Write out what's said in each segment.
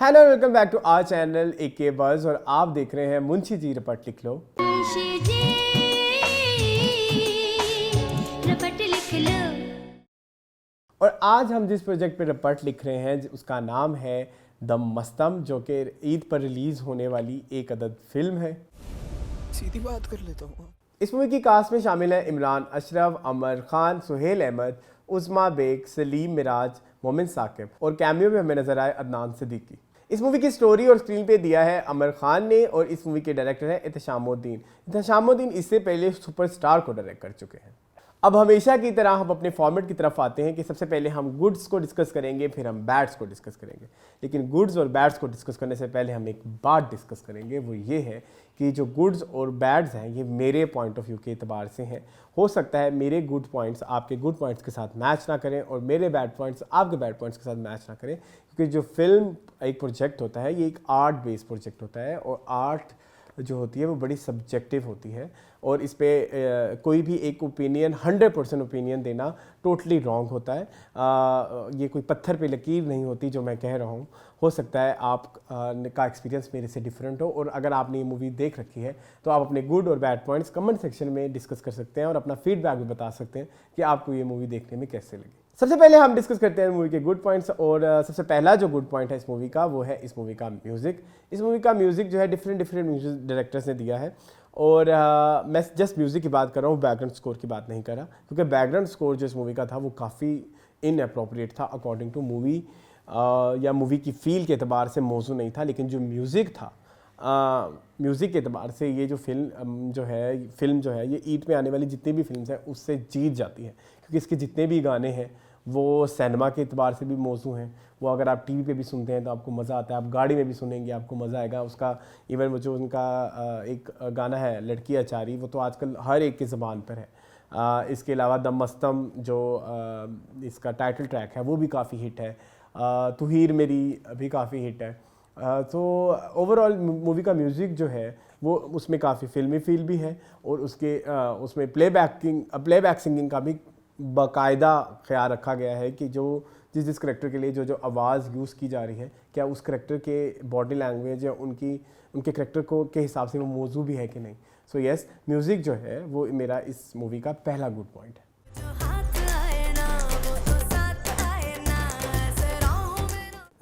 Hello welcome back to our channel AK buzz और आप देख रहे हैं मुंशी जी रपट लिख लो। रपट लिख लो। और आज हम जिस प्रोजेक्ट पे रपट लिख रहे हैं उसका नाम है दम मस्तम, जो कि ईद पर रिलीज होने वाली एक अदद फिल्म है। सीधी बात कर लेता हूँ। इस मूवी की कास्ट में शामिल हैं इमरान अशरफ, अमर खान, सुहेल अहमद, उस्मा बेग, सलीम मिराज, मोमिन साकिब और कैमियो में हमें नजर आए अदनान सिद्दीकी। इस मूवी की स्टोरी और स्क्रीन पे दिया है अमर खान ने और इस मूवी के डायरेक्टर हैं एहतशामुद्दीन। एहतशामुद्दीन इससे पहले सुपरस्टार को डायरेक्ट कर चुके हैं। अब हमेशा की तरह हम अपने फॉर्मेट की तरफ आते हैं कि सबसे पहले हम गुड्स को डिस्कस करेंगे, फिर हम बैड्स को डिस्कस करेंगे। लेकिन गुड्स और बैड्स को डिस्कस करने से पहले हम एक बात डिस्कस करेंगे, वो ये है कि जो गुड्स और बैड्स हैं ये मेरे पॉइंट ऑफ व्यू के एतबार से हैं। हो सकता है मेरे गुड पॉइंट्स आपके गुड पॉइंट्स के साथ मैच ना करें और मेरे बैड पॉइंट्स आपके बैड पॉइंट्स के साथ मैच ना करें, क्योंकि जो फिल्म एक प्रोजेक्ट होता है ये एक आर्ट बेस्ड प्रोजेक्ट होता है और आर्ट जो होती है वो बड़ी सब्जेक्टिव होती है और इस पर कोई भी एक ओपिनियन 100% ओपिनियन देना टोटली रॉन्ग होता है। ये कोई पत्थर पे लकीर नहीं होती जो मैं कह रहा हूँ। हो सकता है आप का एक्सपीरियंस मेरे से डिफरेंट हो और अगर आपने ये मूवी देख रखी है तो आप अपने गुड और बैड पॉइंट्स कमेंट सेक्शन में डिस्कस कर सकते हैं और अपना फीडबैक भी बता सकते हैं कि आपको ये मूवी देखने में कैसे लगी। सबसे पहले हम डिस्कस करते हैं मूवी के गुड पॉइंट्स और सबसे पहला जो गुड पॉइंट है इस मूवी का वो है इस मूवी का म्यूज़िक। इस मूवी का म्यूज़िक जो है डिफरेंट म्यूजिक डायरेक्टर्स ने दिया है और मैं जस्ट म्यूज़िक की बात कर रहा हूँ, बैकग्राउंड स्कोर की बात नहीं कर रहा, क्योंकि बैकग्राउंड स्कोर जो इस मूवी का था वो काफ़ी इनअप्रोप्रिएट था अकॉर्डिंग टू मूवी या मूवी की फील के अतबार से मौजू नहीं था। लेकिन जो म्यूज़िक था म्यूज़िक के अतबार से ये जो फिल्म जो है ये ईद पे आने वाली जितनी भी फिल्म्स हैं उससे जीत जाती है, क्योंकि इसके जितने भी गाने हैं वो सिनेमा के अतबार से भी मौजू हैं। वो अगर आप टीवी पे भी सुनते हैं तो आपको मज़ा आता है, आप गाड़ी में भी सुनेंगे आपको मज़ा आएगा। उसका इवन वो जो उनका एक गाना है लड़की अचारी, वो तो आजकल हर एक की ज़बान पर है। इसके अलावा दम मस्तम जो इसका टाइटल ट्रैक है वो भी काफ़ी हिट है। तू हीर मेरी भी काफ़ी हिट है। तो ओवरऑल मूवी का म्यूज़िक जो है वो उसमें काफ़ी फिल्मी फील भी है और उसमें प्लेबैक सिंगिंग का भी बाकायदा ख्याल रखा गया है कि जो जिस करेक्टर के लिए जो आवाज़ यूज़ की जा रही है क्या उस करेक्टर के बॉडी लैंग्वेज या उनके करेक्टर को के हिसाब से वो मौजू भी है कि नहीं। सो यस, म्यूज़िक जो है वो मेरा इस मूवी का पहला गुड पॉइंट है।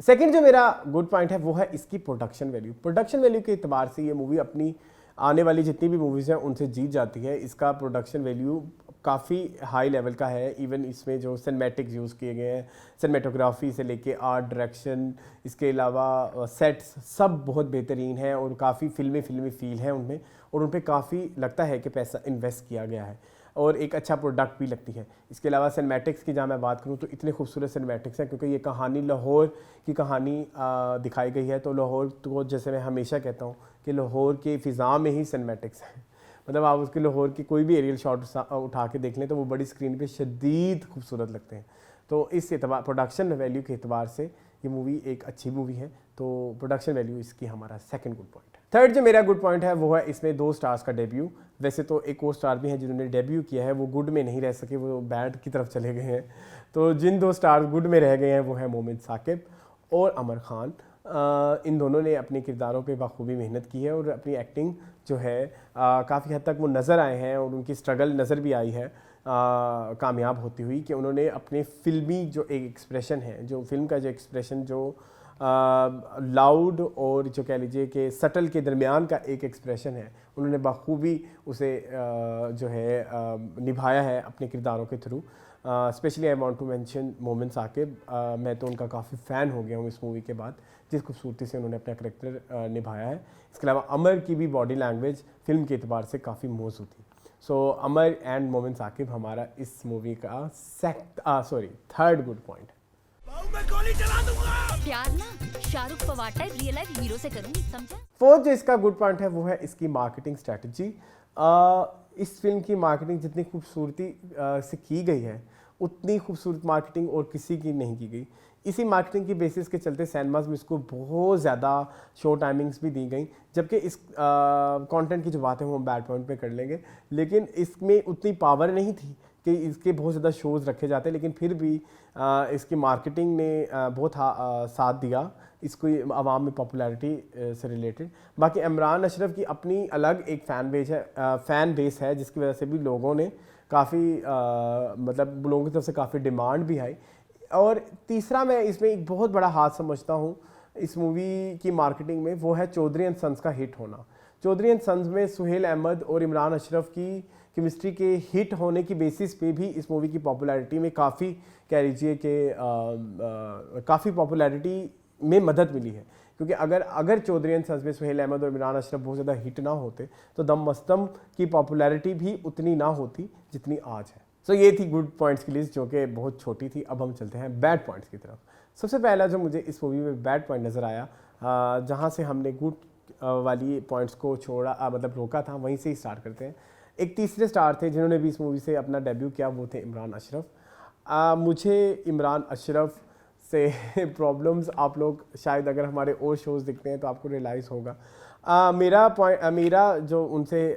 सेकंड जो मेरा गुड पॉइंट है वो है इसकी प्रोडक्शन वैल्यू। प्रोडक्शन वैल्यू के एतबार से ये मूवी अपनी आने वाली जितनी भी मूवीज़ हैं उनसे जीत जाती है। इसका प्रोडक्शन वैल्यू काफ़ी हाई लेवल का है। इवन इसमें जो सिनेमैटिक्स यूज़ किए गए हैं, सिनेमेटोग्राफी से लेके आर्ट डायरेक्शन, इसके अलावा सेट्स सब बहुत बेहतरीन है और काफ़ी फिल्मी फील है उनमें और उन पर काफ़ी लगता है कि पैसा इन्वेस्ट किया गया है और एक अच्छा प्रोडक्ट भी लगती है। इसके अलावा सिनेमैटिक्स की जहाँ मैं बात करूँ तो इतने खूबसूरत सिनेमैटिक्स हैं, क्योंकि ये कहानी लाहौर की कहानी दिखाई गई है। तो लाहौर तो जैसे मैं हमेशा कहता हूँ कि लाहौर की फ़िज़ा में ही सिनेमैटिक्स हैं। मतलब आप उसके लाहौर की कोई भी एरियल शॉट उठा के देख लें तो वो बड़ी स्क्रीन पे शदीद खूबसूरत लगते हैं। तो इस एतबार प्रोडक्शन वैल्यू के एतबार से ये मूवी एक अच्छी मूवी है। तो प्रोडक्शन वैल्यू इसकी हमारा सेकंड गुड पॉइंट है। थर्ड जो मेरा गुड पॉइंट है वो है इसमें 2 स्टार्स का डेब्यू। वैसे तो एक और स्टार भी हैं जिन्होंने डेब्यू किया है, वो गुड में नहीं रह सके, वो बैड की तरफ चले गए हैं। तो जिन 2 स्टार गुड में रह गए हैं वो है मोमिन साकिब और अमर खान। इन दोनों ने अपने किरदारों पे बखूबी मेहनत की है और अपनी एक्टिंग जो है काफ़ी हद तक वो नज़र आए हैं और उनकी स्ट्रगल नज़र भी आई है कामयाब होती हुई कि उन्होंने अपने फिल्मी जो एक एक्सप्रेशन है, जो फिल्म का जो एक्सप्रेशन जो लाउड और जो कह लीजिए कि सटल के दरमियान का एक एक्सप्रेशन है, उन्होंने बखूबी उसे जो है निभाया है अपने किरदारों के through. Specially I want to mention Momin Saqib. मैं तो उनका काफ़ी फ़ैन हो गया हूँ इस मूवी के बाद, जिस खूबसूरती से उन्होंने अपना करेक्टर निभाया है। इसके अलावा अमर की भी बॉडी लैंग्वेज फिल्म के एतबार से काफ़ी मौजूद थी। सो अमर एंड मोमिन साकिब हमारा इस मूवी का थर्ड गुड पॉइंट। मैं गोली चला दूंगा। प्यार ना Shahrukh Pawar type real life hero से करूंगी, समझा? फोर्थ जो इसका गुड पॉइंट है वो है इसकी मार्केटिंग स्ट्रेटजी। इस फिल्म की मार्केटिंग जितनी खूबसूरती से की गई है उतनी खूबसूरत मार्केटिंग और किसी की नहीं की गई। इसी मार्केटिंग की बेसिस के चलते सिनेमाज में इसको बहुत ज़्यादा शो टाइमिंग्स भी दी गई, जबकि इस कंटेंट की जो बात है वो हम बैड पॉइंट पे कर लेंगे। लेकिन इसमें उतनी पावर नहीं थी कि इसके बहुत ज़्यादा शोज़ रखे जाते, लेकिन फिर भी इसकी मार्केटिंग ने बहुत साथ दिया इसको आवाम में पॉपुलैरिटी से रिलेटेड। बाकी इमरान अशरफ की अपनी अलग एक फ़ैन बेस है जिसकी वजह से भी लोगों ने काफ़ी मतलब लोगों की तरफ से काफ़ी डिमांड भी आई। और तीसरा मैं इसमें एक बहुत बड़ा हाथ समझता हूँ इस मूवी की मार्केटिंग में, वो है चौधरी एंड सन्स का हिट होना। चौधरी एंड सन्स में सुहेल अहमद और इमरान अशरफ की केमिस्ट्री के हिट होने की बेसिस पे भी इस मूवी की पॉपुलैरिटी में काफ़ी कह लीजिए कि काफ़ी पॉपुलैरिटी में मदद मिली है। क्योंकि अगर चौधरी एंड सन्स में सुहेल अहमद और इमरान अशरफ बहुत ज़्यादा हिट ना होते तो दम मस्तम की पॉपुलैरिटी भी उतनी ना होती जितनी आज है। सो ये थी गुड पॉइंट्स की लिस्ट जो कि बहुत छोटी थी। अब हम चलते हैं बैड पॉइंट्स की तरफ। सबसे पहला जो मुझे इस मूवी में बैड पॉइंट नज़र आया, जहाँ से हमने गुड वाली पॉइंट्स को छोड़ा मतलब रोका था, वहीं से ही स्टार्ट करते हैं। एक तीसरे स्टार थे जिन्होंने भी इस मूवी से अपना डेब्यू किया, वो थे इमरान अशरफ। मुझे इमरान अशरफ से प्रॉब्लम्स आप लोग शायद अगर हमारे और शोज़ दिखते हैं तो आपको रियलाइज़ होगा। मेरा जो उनसे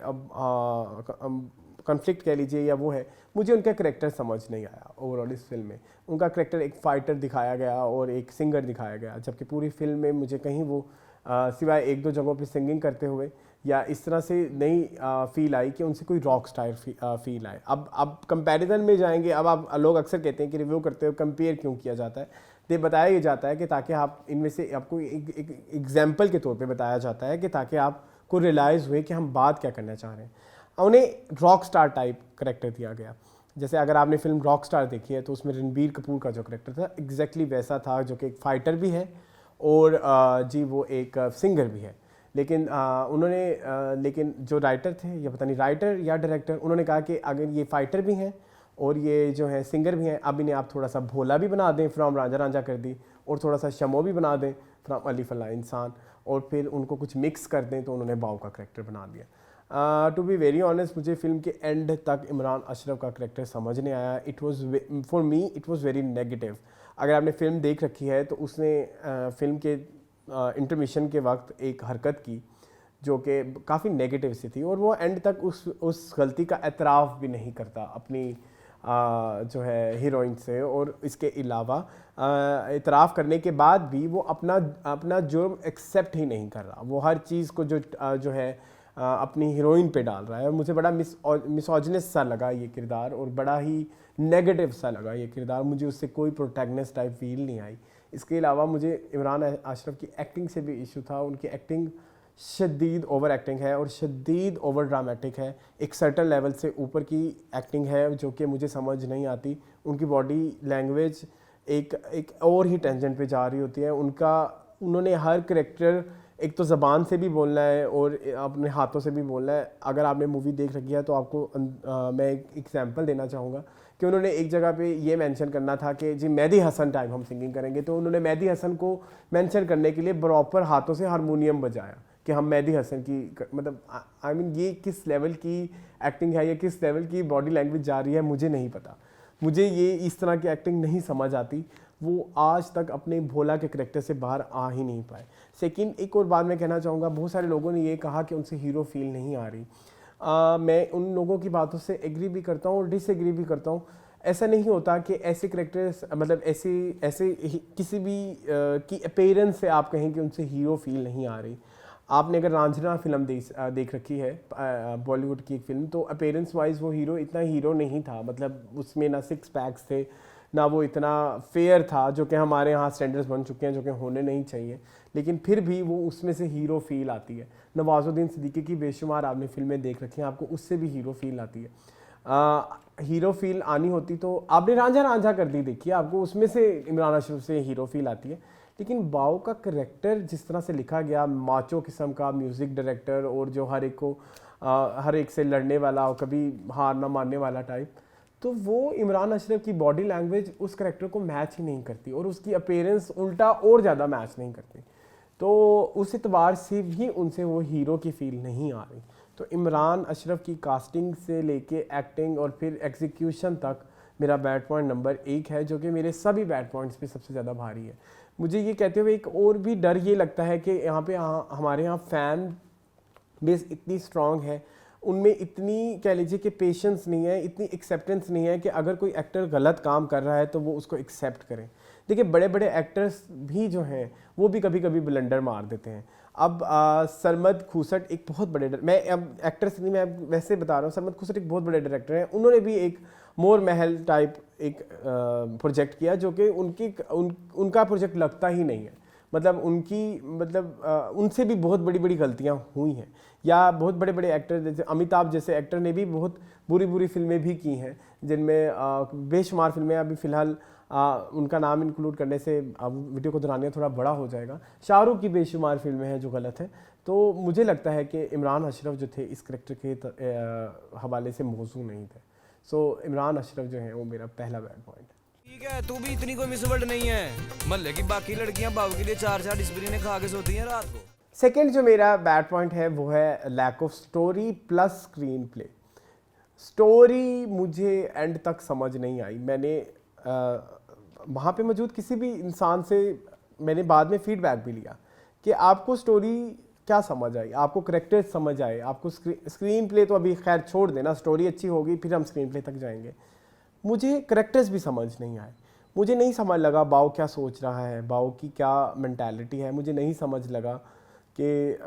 कॉन्फ्लिक्ट कह लीजिए या वो है, मुझे उनका करैक्टर समझ नहीं आया ओवरऑल इस फिल्म में। उनका करैक्टर एक फ़ाइटर दिखाया गया और एक सिंगर दिखाया गया, जबकि पूरी फिल्म में मुझे कहीं वो सिवाय एक दो जगहों पे सिंगिंग करते हुए या इस तरह से नहीं फील आई कि उनसे कोई रॉक स्टार फील आए। अब कंपैरिजन में जाएंगे। अब आप लोग अक्सर कहते हैं कि रिव्यू करते हुए कंपेयर क्यों किया जाता है, तो बताया ही जाता है कि ताकि आप इनमें से आपको एक एग्जाम्पल के तौर पे बताया जाता है कि ताकि आपको रियलाइज़ हुए कि हम बात क्या करना चाह रहे हैं। उन्हें रॉक स्टार टाइप करेक्टर दिया गया। जैसे अगर आपने फिल्म रॉक स्टार देखी है तो उसमें रणबीर कपूर का जो करेक्टर था एग्जैक्टली वैसा था, जो कि एक फ़ाइटर भी है और जी वो एक सिंगर भी है। लेकिन जो राइटर थे, या पता नहीं राइटर या डायरेक्टर, उन्होंने कहा कि अगर ये फ़ाइटर भी हैं और ये जो है सिंगर भी हैं, अब इन्हें आप थोड़ा सा भोला भी बना दें, फ्रॉम रांझा रांझा कर दी, और थोड़ा सा शमो भी बना दें फ्रॉम अली फला इंसान, और फिर उनको कुछ मिक्स कर दें तो उन्होंने बाव का करेक्टर बना दिया। टू बी वेरी ऑनेस्ट, मुझे फिल्म के एंड तक इमरान अशरफ का करेक्टर समझ नहीं आया। It was for me it was very negative. अगर आपने फिल्म देख रखी है तो उसने फिल्म के इंटरमिशन के वक्त एक हरकत की जो कि काफ़ी नेगेटिव सी थी, और वो एंड तक उस गलती का एतराफ़ भी नहीं करता अपनी जो है हीरोइन से, और इसके अलावा इतराफ़ करने के बाद भी वो अपना जुर्म एक्सेप्ट ही नहीं कर रहा। वो हर चीज़ को जो है अपनी हीरोइन पे डाल रहा है, और मुझे बड़ा मिसोजिनिस्ट सा लगा ये किरदार, और बड़ा ही नेगेटिव सा लगा ये किरदार। मुझे उससे कोई प्रोटैगनिस्ट टाइप फील नहीं आई। इसके अलावा मुझे इमरान अशरफ की एक्टिंग से भी इशू था। उनकी एक्टिंग शदीद ओवर एक्टिंग है और शदीद ओवर ड्रामेटिक है। एक सर्टन लेवल से ऊपर की एक्टिंग है जो कि मुझे समझ नहीं आती। उनकी बॉडी लैंग्वेज एक और ही टेंजेंट पे जा रही होती है। उन्होंने हर करेक्टर एक तो ज़बान से भी बोलना है और अपने हाथों से भी बोलना है। अगर आपने मूवी देख रखी है तो आपको मैं एक एग्जांपल देना चाहूँगा कि उन्होंने एक जगह पे ये मेंशन करना था कि जी मेहदी हसन टाइम हम सिंगिंग करेंगे, तो उन्होंने मेहदी हसन को मेंशन करने के लिए प्रॉपर हाथों से हारमोनियम बजाया कि हम मेहदी हसन की, मतलब आई मीन ये किस लेवल की एक्टिंग है या किस लेवल की बॉडी लैंग्वेज जा रही है मुझे नहीं पता। मुझे ये इस तरह की एक्टिंग नहीं समझ आती। वो आज तक अपने भोला के करेक्टर से बाहर आ ही नहीं पाए। सेकंड, एक और बात मैं कहना चाहूँगा, बहुत सारे लोगों ने ये कहा कि उनसे हीरो फील नहीं आ रही। मैं उन लोगों की बातों से एग्री भी करता हूँ और डिसएग्री भी करता हूँ। ऐसा नहीं होता कि ऐसे करेक्टर्स, मतलब ऐसे किसी भी की अपीयरेंस से आप कहें कि उनसे हीरो फील नहीं आ रही। आपने अगर रांझना फिल्म देख रखी है, बॉलीवुड की एक फिल्म, तो अपीयरेंस वाइज वो हीरो इतना हीरो नहीं था। मतलब उसमें ना सिक्स पैक्स थे, ना वो इतना फेयर था जो कि हमारे यहाँ स्टैंडर्ड्स बन चुके हैं जो कि होने नहीं चाहिए, लेकिन फिर भी वो उसमें से हीरो फील आती है। नवाजुद्दीन सिद्दीकी की बेशुमार आपने फिल्में देख रखी हैं, आपको उससे भी हीरो फील आती है। हीरो फील आनी होती तो आपने रांझा रांझा कर दी, देखिए आपको उसमें से इमरान अशरफ से हीरो फील आती है। लेकिन बाव का करेक्टर जिस तरह से लिखा गया, माचो किस्म का म्यूज़िक डायरेक्टर, और जो हर एक से लड़ने वाला और कभी हार ना मानने वाला टाइप, तो वो इमरान अशरफ की बॉडी लैंग्वेज उस करेक्टर को मैच ही नहीं करती और उसकी अपीयरेंस उल्टा और ज़्यादा मैच नहीं करती। तो उस एतबार से भी उनसे वो हीरो की फील नहीं आ रही। तो इमरान अशरफ की कास्टिंग से लेके एक्टिंग और फिर एग्जीक्यूशन तक मेरा बैड पॉइंट नंबर 1 है, जो कि मेरे सभी बैड पॉइंट्स पे सबसे ज़्यादा भारी है। मुझे ये कहते हुए एक और भी डर ये लगता है कि हमारे यहाँ फ़ैन बेस इतनी स्ट्रॉन्ग है, उनमें इतनी कह लीजिए कि पेशेंस नहीं है, इतनी एक्सेप्टेंस नहीं है कि अगर कोई एक्टर गलत काम कर रहा है तो वो उसको एक्सेप्ट करें। देखिए बड़े बड़े एक्टर्स भी जो हैं वो भी कभी कभी ब्लंडर मार देते हैं। अब सरमद खूसट एक बहुत बड़े मैं अब एक्टर्स नहीं, मैं अब वैसे बता रहा हूँ, सरमद खूसट एक बहुत बड़े डायरेक्टर हैं। उन्होंने भी एक मोर महल टाइप एक प्रोजेक्ट किया जो कि उनका प्रोजेक्ट लगता ही नहीं है। मतलब उनसे भी बहुत बड़ी बड़ी गलतियाँ हुई हैं। या बहुत बड़े बड़े एक्टर जैसे अमिताभ जैसे एक्टर ने भी बहुत बुरी बुरी फिल्में भी की हैं, जिनमें बेशुमार फिल्में, अभी फ़िलहाल उनका नाम इंक्लूड करने से अब वीडियो को दोहराने थोड़ा बड़ा हो जाएगा। शाहरुख की बेशुमार फिल्में हैं जो गलत है। तो मुझे लगता है कि इमरान अशरफ जो थे इस करेक्टर के हवाले से मौजू नहीं थे। सो इमरान अशरफ जो है वो मेरा पहला बैड पॉइंट है। ठीक है, तू भी इतनी कोई मिसवर्ड नहीं है। महल्ले की बाकी लड़कियां बाबू के लिए 4-4 डिस्प्लिन खा के सोती हैं रात को। सेकेंड जो मेरा बैड पॉइंट है वो है lack of story plus screenplay. Story मुझे एंड तक समझ नहीं आई। मैंने वहाँ पे मौजूद किसी भी इंसान से मैंने बाद में फीडबैक भी लिया कि आपको स्टोरी क्या समझ आई, आपको करेक्टर्स समझ आए, आपको स्क्रीन प्ले तो अभी खैर छोड़ देना, स्टोरी अच्छी होगी फिर हम स्क्रीन प्ले तक जाएंगे। मुझे करेक्टर्स भी समझ नहीं आए। मुझे नहीं समझ लगा बाव क्या सोच रहा है, बाव की क्या मेंटालिटी है। मुझे नहीं समझ लगा कि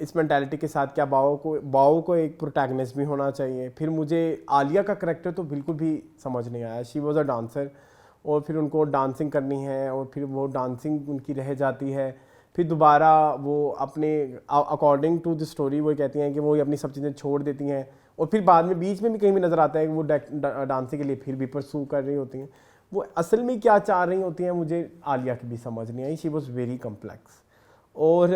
इस मेंटालिटी के साथ क्या बाव को एक प्रोटैगनिस्ट भी होना चाहिए। फिर मुझे आलिया का करेक्टर तो बिल्कुल भी समझ नहीं आया। शी वॉज अ डांसर और फिर उनको डांसिंग करनी है और फिर वो डांसिंग उनकी रह जाती है। फिर दोबारा वो अपने अकॉर्डिंग टू द स्टोरी वो कहती हैं कि वो अपनी सब चीज़ें छोड़ देती हैं और फिर बाद में बीच में भी कहीं भी नज़र आता है कि वो डांसिंग के लिए फिर भी परसू कर रही होती हैं। वो असल में क्या चाह रही होती हैं मुझे आलिया की भी समझ नहीं आई। She was very complex. और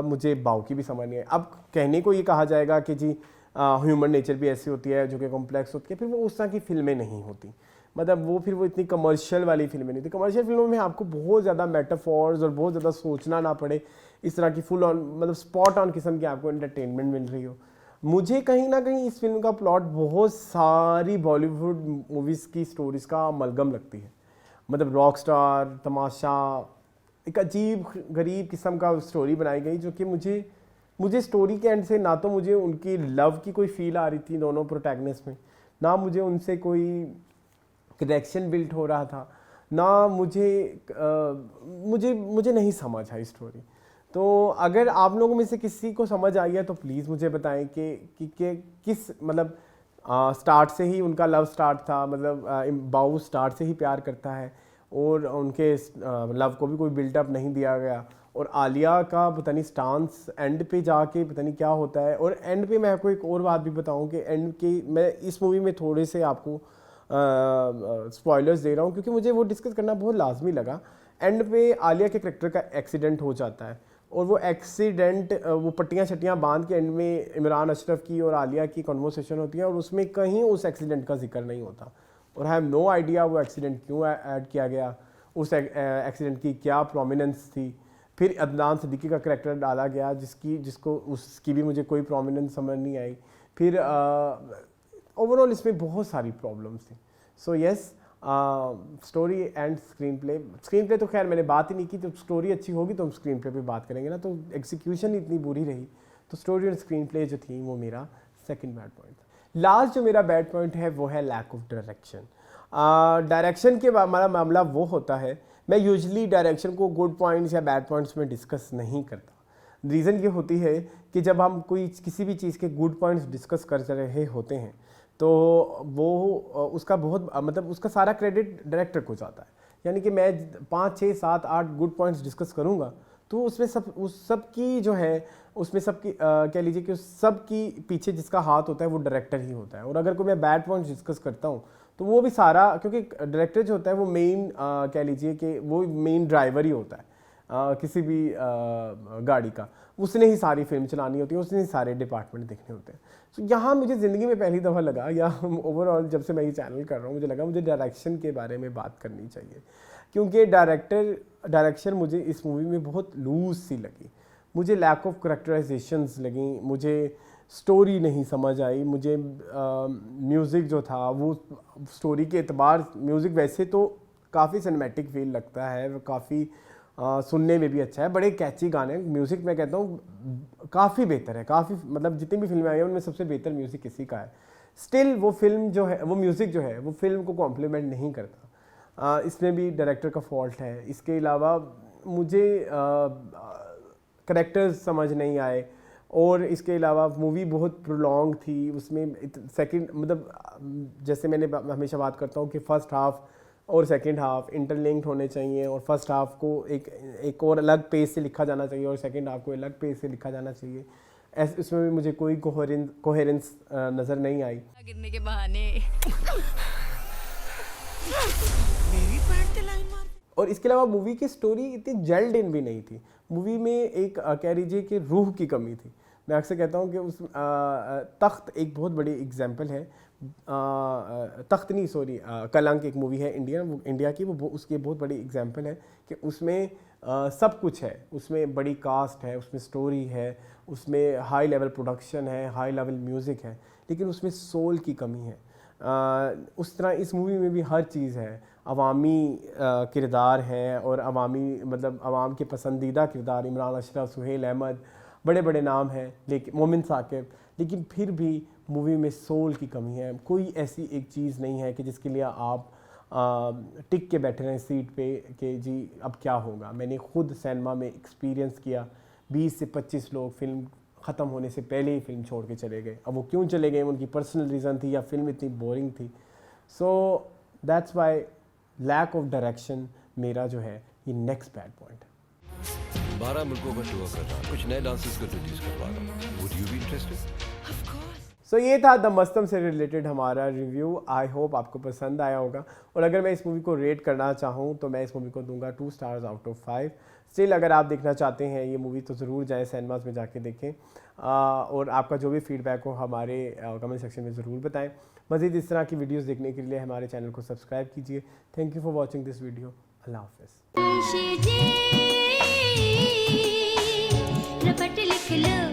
मुझे बाव की भी समझ नहीं आई। अब कहने को ये कहा जाएगा कि जी ह्यूमन नेचर भी ऐसी होती है जो कि कॉम्प्लेक्स होती है, फिर वो उस तरह की फिल्में नहीं होती। मतलब वो फिर वो इतनी कमर्शियल वाली फिल्में नहीं थी। कमर्शियल फिल्मों में आपको बहुत ज़्यादा मेटाफॉर्स और बहुत ज़्यादा सोचना ना पड़े, इस तरह की फुल ऑन मतलब स्पॉट ऑन किस्म की आपको एंटरटेनमेंट मिल रही हो। मुझे कहीं ना कहीं इस फिल्म का प्लॉट बहुत सारी बॉलीवुड मूवीज़ की स्टोरीज़ का अमलगम लगती है। मतलब रॉक स्टार, तमाशा, एक अजीब गरीब किस्म का स्टोरी बनाई गई जो कि मुझे स्टोरी के एंड से ना तो मुझे उनकी लव की कोई फील आ रही थी दोनों प्रोटैगनिस्ट में, ना मुझे उनसे कोई कनेक्शन बिल्ड हो रहा था, ना मुझे नहीं समझ आई स्टोरी। तो अगर आप लोगों में से किसी को समझ आई है तो प्लीज़ मुझे बताएं कि किस मतलब स्टार्ट से ही उनका लव स्टार्ट था, मतलब बाऊ स्टार्ट से ही प्यार करता है और उनके लव को भी कोई बिल्डअप नहीं दिया गया। और आलिया का पता नहीं स्टांस एंड पे जाके पता नहीं क्या होता है। और एंड पे मैं आपको एक और बात भी बताऊं कि एंड के मैं इस मूवी में थोड़े से आपको स्पॉयलर्स दे रहा हूँ क्योंकि मुझे वो डिस्कस करना बहुत लाजमी लगा। एंड पे आलिया के करेक्टर का एक्सीडेंट हो जाता है और वो एक्सीडेंट वो पट्टियाँ छट्टियाँ बांध के एंड में इमरान अशरफ की और आलिया की कन्वर्सेशन होती है और उसमें कहीं उस एक्सीडेंट का जिक्र नहीं होता। और आई हैव नो आइडिया वो एक्सीडेंट क्यों ऐड किया गया, उस एक्सीडेंट की क्या प्रोमिनेंस थी। फिर अदनान सिद्दीकी का करैक्टर डाला गया जिसको उसकी भी मुझे कोई प्रोमिनेंस समझ नहीं आई। फिर ओवरऑल इसमें बहुत सारी प्रॉब्लम्स थी। So yes, story and screen play तो खैर मैंने बात ही नहीं की। तो स्टोरी अच्छी होगी तो हम स्क्रीन प्ले पे बात करेंगे ना। तो एग्जीक्यूशन इतनी बुरी रही तो स्टोरी और स्क्रीन प्ले जो थी वो मेरा सेकंड बैड पॉइंट था। लास्ट जो मेरा बैड पॉइंट है वो है लैक ऑफ डायरेक्शन। डायरेक्शन के हमारा मामला वो होता है, मैं यूजली डायरेक्शन को गुड पॉइंट्स या बैड पॉइंट्स में डिस्कस नहीं करता। रीज़न ये होती है कि जब हम किसी भी चीज़ के गुड पॉइंट्स डिस्कस कर रहे होते हैं तो वो उसका बहुत मतलब उसका सारा क्रेडिट डायरेक्टर को जाता है। यानी कि मैं 5, 6, 7, 8 गुड पॉइंट्स डिस्कस करूँगा तो उसमें उस सब की जो है उसमें सबकी कह लीजिए कि उस सब की पीछे जिसका हाथ होता है वो डायरेक्टर ही होता है। और अगर कोई मैं बैड पॉइंट्स डिस्कस करता हूँ तो वो भी सारा, क्योंकि डायरेक्टर जो होता है वो मेन कह लीजिए कि वो मेन ड्राइवर ही होता है किसी भी गाड़ी का। उसने ही सारी फिल्म चलानी होती है, उसने ही सारे डिपार्टमेंट देखने होते हैं। तो यहाँ मुझे ज़िंदगी में पहली दफ़ा लगा या ओवरऑल जब से मैं ये चैनल कर रहा हूँ मुझे लगा मुझे डायरेक्शन के बारे में बात करनी चाहिए। क्योंकि डायरेक्शन मुझे इस मूवी में बहुत लूज सी लगी। मुझे लैक ऑफ करैक्टराइजेशंस लगी, मुझे स्टोरी नहीं समझ आई, मुझे म्यूज़िक जो था वो स्टोरी के एतबार म्यूज़िक वैसे तो काफ़ी सिनेमैटिक फील लगता है, काफ़ी सुनने में भी अच्छा है, बड़े कैची गाने। म्यूज़िक मैं कहता हूँ काफ़ी बेहतर है, काफ़ी मतलब जितनी भी फिल्में आई हैं उनमें सबसे बेहतर म्यूज़िक किसी का है। स्टिल वो फिल्म जो है वो म्यूज़िक जो है वो फिल्म को कॉम्प्लीमेंट नहीं करता। इसमें भी डायरेक्टर का फॉल्ट है। इसके अलावा मुझे करेक्टर्स समझ नहीं आए, और इसके अलावा मूवी बहुत प्रोलॉन्ग थी। उसमें सेकंड मतलब जैसे मैंने हमेशा बात करता हूँ कि फ़र्स्ट हाफ़ और सेकंड हाफ़ इंटरलिंक्ड होने चाहिए, और फर्स्ट हाफ़ को एक और अलग पेज से लिखा जाना चाहिए और सेकंड हाफ़ को अलग पेज से लिखा जाना चाहिए। ऐसे इसमें भी मुझे कोई कोहेरेंस नज़र नहीं आई। गिरने के बहाने और इसके अलावा मूवी की स्टोरी इतनी जेल्ड इन भी नहीं थी। मूवी में एक कह लीजिए कि रूह की कमी थी। मैं अक्सर कहता हूँ कि उस तख्त एक बहुत बड़ी एग्जाम्पल है। तख्त नहीं, सॉरी, कलंक एक मूवी है इंडिया की, वो उसकी बहुत बड़ी एग्जाम्पल है कि उसमें सब कुछ है। उसमें बड़ी कास्ट है, उसमें स्टोरी है, उसमें हाई लेवल प्रोडक्शन है, हाई लेवल म्यूज़िक है, लेकिन उसमें सोल की कमी है। उस तरह इस मूवी में भी हर चीज़ है। अवामी किरदार हैं और अवामी मतलब अवाम के पसंदीदा किरदार, इमरान अशरफ, सुहेल अहमद, बड़े बड़े नाम हैं, लेकिन मोमिन साकिब, लेकिन फिर भी मूवी में सोल की कमी है। कोई ऐसी एक चीज़ नहीं है कि जिसके लिए आप टिक के बैठे रहें सीट पे कि जी अब क्या होगा। मैंने खुद सिनेमा में एक्सपीरियंस किया, 20 से 25 लोग फिल्म ख़त्म होने से पहले ही फिल्म छोड़ के चले गए। अब वो क्यों चले गए, उनकी पर्सनल रीज़न थी या फिल्म इतनी बोरिंग थी। So that's why lack of direction मेरा जो है ये नेक्स्ट बैड पॉइंट है। 12 मुल्कों का टूर कर रहा हूँ, कुछ नए डांसेस को रिलीज करवा रहा हूँ। Would you be interested? So ये था द मस्तम से रिलेटेड हमारा रिव्यू। आई होप आपको पसंद आया होगा, और अगर मैं इस मूवी को रेट करना चाहूँ तो मैं इस मूवी को दूंगा 2 स्टार्स आउट ऑफ 5। स्टिल अगर आप देखना चाहते हैं ये मूवी तो ज़रूर जाएं सिनेमास में जाके देखें, और आपका जो भी फीडबैक हो हमारे कमेंट सेक्शन में ज़रूर बताएं। मज़ीद इस तरह की वीडियोस देखने के लिए हमारे चैनल को सब्सक्राइब कीजिए। Thank you for watching this video. अल्लाह हाफ़िज़। रपट लिख लो।